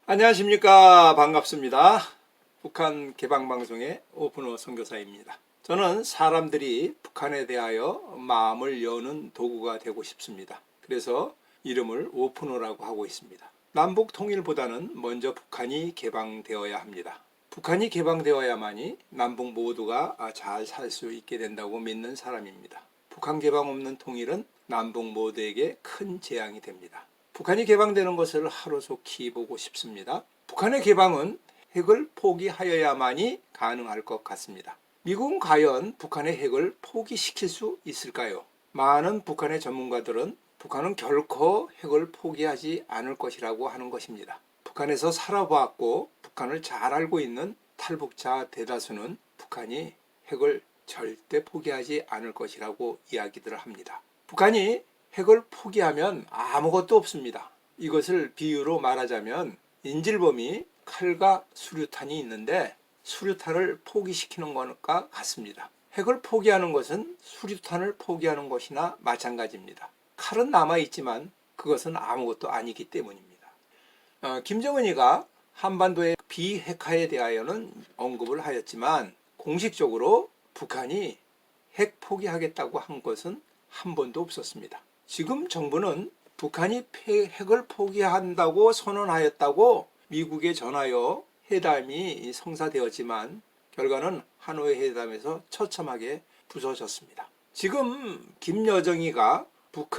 안녕하십니까. 반갑습니다. 북한 개방방송의 오픈호 선교사입니다. 저는 사람들이 북한에 대하여 마음을 여는 도구가 되고 싶습니다. 그래서 이름을 오픈호라고 하고 있습니다. 남북 통일보다는 먼저 북한이 개방되어야 합니다. 북한이 개방되어야만이 남북 모두가 잘 살 수 있게 된다고 믿는 사람입니다. 북한 개방 없는 통일은 남북 모두에게 큰 재앙이 됩니다. 북한이 개방되는 것을 하루속히 보고 싶습니다. 북한의 개방은 핵을 포기하여야만이 가능할 것 같습니다. 미국은 과연 북한의 핵을 포기시킬 수 있을까요? 많은 북한의 전문가들은 북한은 결코 핵을 포기하지 않을 것이라고 하는 것입니다. 북한에서 살아보았고 북한을 잘 알고 있는 탈북자 대다수는 북한이 핵을 절대 포기하지 않을 것이라고 이야기들을 합니다. 북한이 핵을 포기하면 아무것도 없습니다. 이것을 비유로 말하자면 인질범이 칼과 수류탄이 있는데 수류탄을 포기시키는 것과 같습니다. 핵을 포기하는 것은 수류탄을 포기하는 것이나 마찬가지입니다. 칼은 남아있지만 그것은 아무것도 아니기 때문입니다. 김정은이가 한반도의 비핵화에 대하여는 언급을 하였지만 공식적으로 북한이 핵 포기하겠다고 한 것은 한 번도 없었습니다. 지금 정부는 북한이 핵을 포기한다고 선언하였다고 미국에 전하여 회담이 성사되었지만 결과는 하노이 회담에서 처참하게 부서졌습니다. 지금 김여정이가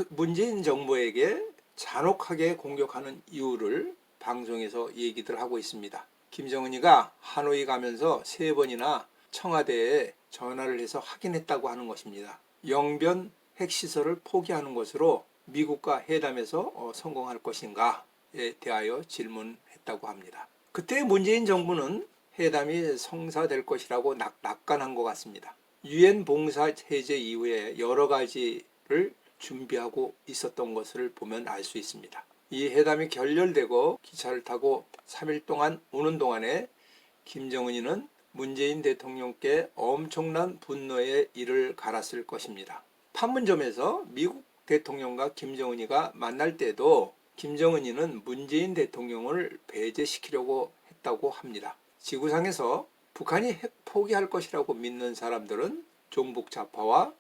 문재인 정부에게 잔혹하게 공격하는 이유를 방송에서 얘기들 하고 있습니다. 김정은이가 하노이 가면서 3번이나 청와대에 전화를 해서 확인했다고 하는 것입니다. 영변 핵시설을 포기하는 것으로 미국과 회담에서 성공할 것인가에 대하여 질문했다고 합니다. 그때 문재인 정부는 회담이 성사될 것이라고 낙관한 것 같습니다. 유엔 봉사 해제 이후에 여러 가지를 준비하고 있었던 것을 보면 알 수 있습니다. 이 회담이 결렬되고 기차를 타고 3일 동안 오는 동안에 김정은이는 문재인 대통령께 엄청난 분노의 이를 갈았을 것입니다. 판문점에서 미국 대통령과 김정은이가 만날 때도 김정은이는 문재인 대통령을 배제시키려고 했다고 합니다. 지구상에서 북한이 핵 포기할 것이라고 믿는 사람들은 종북 좌파와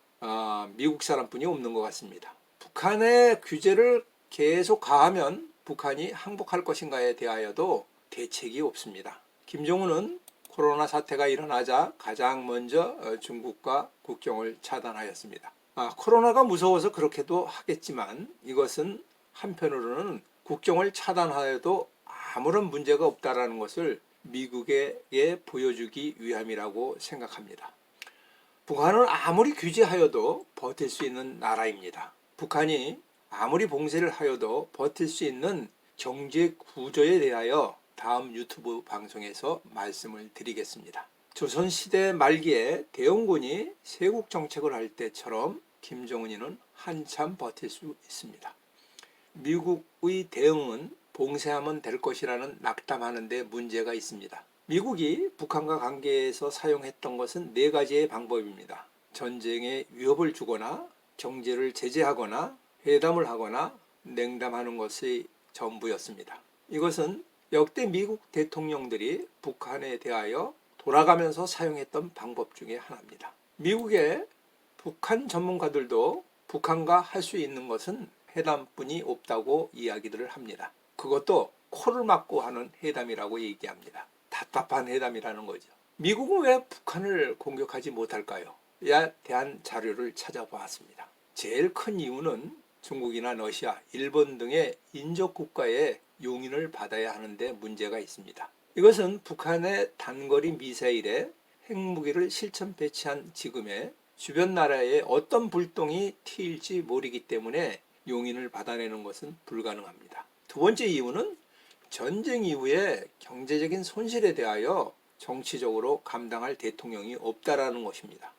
미국 사람뿐이 없는 것 같습니다. 북한의 규제를 계속 가하면 북한이 항복할 것인가에 대하여도 대책이 없습니다. 김정은은 코로나 사태가 일어나자 가장 먼저 중국과 국경을 차단하였습니다. 코로나가 무서워서 그렇게도 하겠지만 이것은 한편으로는 국경을 차단하여도 아무런 문제가 없다라는 것을 미국에게 보여주기 위함이라고 생각합니다. 북한은 아무리 규제하여도 버틸 수 있는 나라입니다. 북한이 아무리 봉쇄를 하여도 버틸 수 있는 경제 구조에 대하여 다음 유튜브 방송에서 말씀을 드리겠습니다. 조선시대 말기에 대원군이 세국 정책을 할 때처럼 김정은이는 한참 버틸 수 있습니다. 미국의 대응은 봉쇄하면 될 것이라는 낙담하는 데 문제가 있습니다. 미국이 북한과 관계에서 사용했던 것은 4가지의 방법입니다. 전쟁에 위협을 주거나 경제를 제재하거나 회담을 하거나 냉담하는 것이 전부였습니다. 이것은 역대 미국 대통령들이 북한에 대하여 돌아가면서 사용했던 방법 중에 하나입니다. 미국의 북한 전문가들도 북한과 할 수 있는 것은 회담뿐이 없다고 이야기들을 합니다. 그것도 코를 막고 하는 회담이라고 얘기합니다. 답답한 회담이라는 거죠. 미국은 왜 북한을 공격하지 못할까요? 에 대한 자료를 찾아보았습니다. 제일 큰 이유는 중국이나 러시아, 일본 등의 인접 국가의 용인을 받아야 하는데 문제가 있습니다. 이것은 북한의 단거리 미사일에 핵무기를 실전 배치한 지금의 주변 나라에 어떤 불똥이 튈지 모르기 때문에 용인을 받아내는 것은 불가능합니다. 두 번째 이유는 전쟁 이후에 경제적인 손실에 대하여 정치적으로 감당할 대통령이 없다라는 것입니다.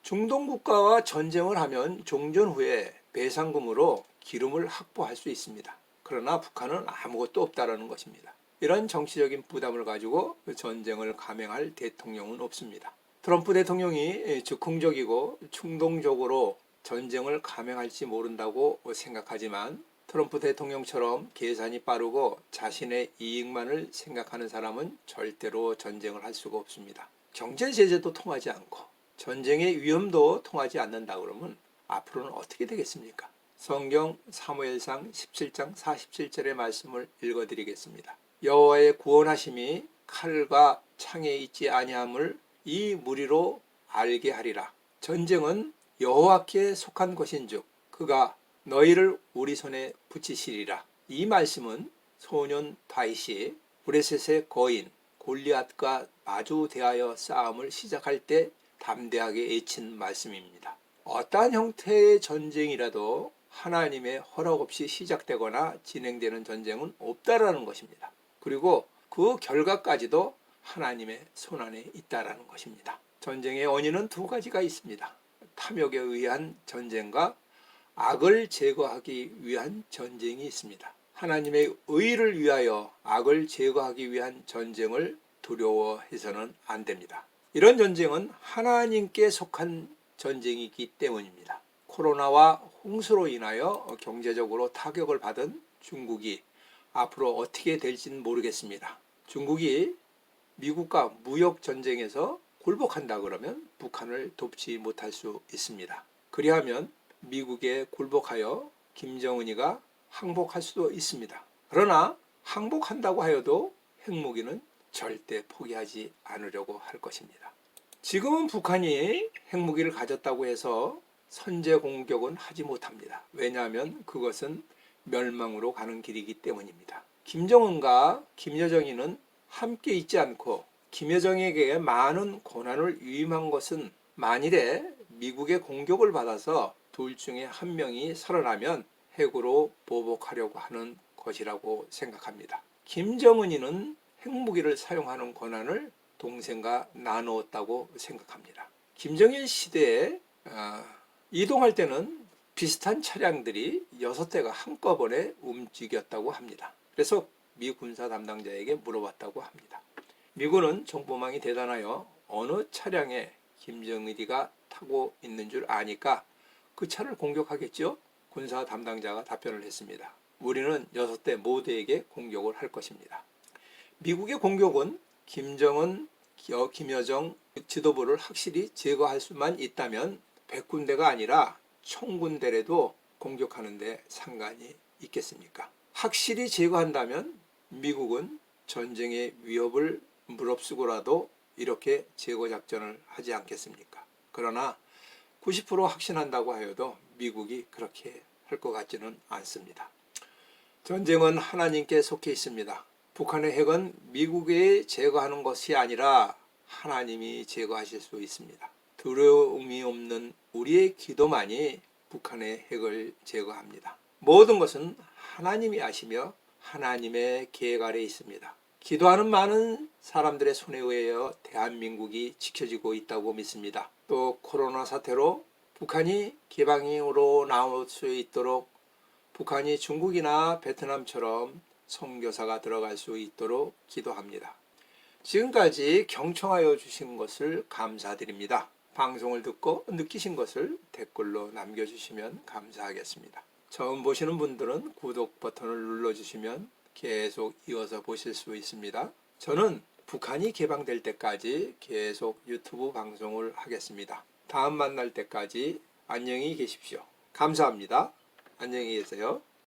중동 국가와 전쟁을 하면 종전 후에 배상금으로 기름을 확보할 수 있습니다. 그러나 북한은 아무것도 없다라는 것입니다. 이런 정치적인 부담을 가지고 전쟁을 감행할 대통령은 없습니다. 트럼프 대통령이 즉흥적이고 충동적으로 전쟁을 감행할지 모른다고 생각하지만 트럼프 대통령처럼 계산이 빠르고 자신의 이익만을 생각하는 사람은 절대로 전쟁을 할 수가 없습니다. 경제 제재도 통하지 않고 전쟁의 위험도 통하지 않는다 그러면 앞으로는 어떻게 되겠습니까? 성경 사무엘상 17장 47절의 말씀을 읽어드리겠습니다. 여호와의 구원하심이 칼과 창에 있지 아니함을 이 무리로 알게 하리라. 전쟁은 여호와께 속한 것인즉 그가 너희를 우리 손에 붙이시리라. 이 말씀은 소년 다윗이 브레셋의 거인 골리앗과 마주 대하여 싸움을 시작할 때 담대하게 외친 말씀입니다. 어떠한 형태의 전쟁이라도 하나님의 허락 없이 시작되거나 진행되는 전쟁은 없다라는 것입니다. 그리고 그 결과까지도 하나님의 손안에 있다라는 것입니다. 전쟁의 원인은 두 가지가 있습니다. 탐욕에 의한 전쟁과 악을 제거하기 위한 전쟁이 있습니다. 하나님의 의를 위하여 악을 제거하기 위한 전쟁을 두려워해서는 안 됩니다. 이런 전쟁은 하나님께 속한 전쟁이기 때문입니다. 코로나와 홍수로 인하여 경제적으로 타격을 받은 중국이 앞으로 어떻게 될지는 모르겠습니다. 중국이 미국과 무역 전쟁에서 굴복한다 그러면 북한을 돕지 못할 수 있습니다. 그리하면 미국에 굴복하여 김정은이가 항복할 수도 있습니다. 그러나 항복한다고 하여도 핵무기는 절대 포기하지 않으려고 할 것입니다. 지금은 북한이 핵무기를 가졌다고 해서 선제 공격은 하지 못합니다. 왜냐하면 그것은 멸망으로 가는 길이기 때문입니다. 김정은과 김여정이는 함께 있지 않고 김여정에게 많은 고난을 위임한 것은 만일에 미국의 공격을 받아서 둘 중에 한 명이 살아나면 핵으로 보복하려고 하는 것이라고 생각합니다. 김정은이는 핵무기를 사용하는 권한을 동생과 나누었다고 생각합니다. 김정일 시대에 이동할 때는 비슷한 차량들이 6대가 한꺼번에 움직였다고 합니다. 그래서 미 군사 담당자에게 물어봤다고 합니다. 미군은 정보망이 대단하여 어느 차량에 김정일이가 타고 있는 줄 아니까 그 차를 공격하겠죠? 군사 담당자가 답변을 했습니다. 우리는 6대 모두에게 공격을 할 것입니다. 미국의 공격은 김정은, 김여정 지도부를 확실히 제거할 수만 있다면 100군데가 아니라 1000군데라도 공격하는 데 상관이 있겠습니까? 확실히 제거한다면 미국은 전쟁의 위협을 무릅쓰고라도 이렇게 제거 작전을 하지 않겠습니까? 그러나 90% 확신한다고 하여도 미국이 그렇게 할 것 같지는 않습니다. 전쟁은 하나님께 속해 있습니다. 북한의 핵은 미국이 제거하는 것이 아니라 하나님이 제거하실 수 있습니다. 두려움이 없는 우리의 기도만이 북한의 핵을 제거합니다. 모든 것은 하나님이 아시며 하나님의 계획 아래에 있습니다. 기도하는 많은 사람들의 손에 의하여 대한민국이 지켜지고 있다고 믿습니다. 또 코로나 사태로 북한이 개방으로 나올 수 있도록 북한이 중국이나 베트남처럼 선교사가 들어갈 수 있도록 기도합니다. 지금까지 경청하여 주신 것을 감사드립니다. 방송을 듣고 느끼신 것을 댓글로 남겨주시면 감사하겠습니다. 처음 보시는 분들은 구독 버튼을 눌러주시면 계속 이어서 보실 수 있습니다. 저는 북한이 개방될 때까지 계속 유튜브 방송을 하겠습니다. 다음 만날 때까지 안녕히 계십시오. 감사합니다. 안녕히 계세요.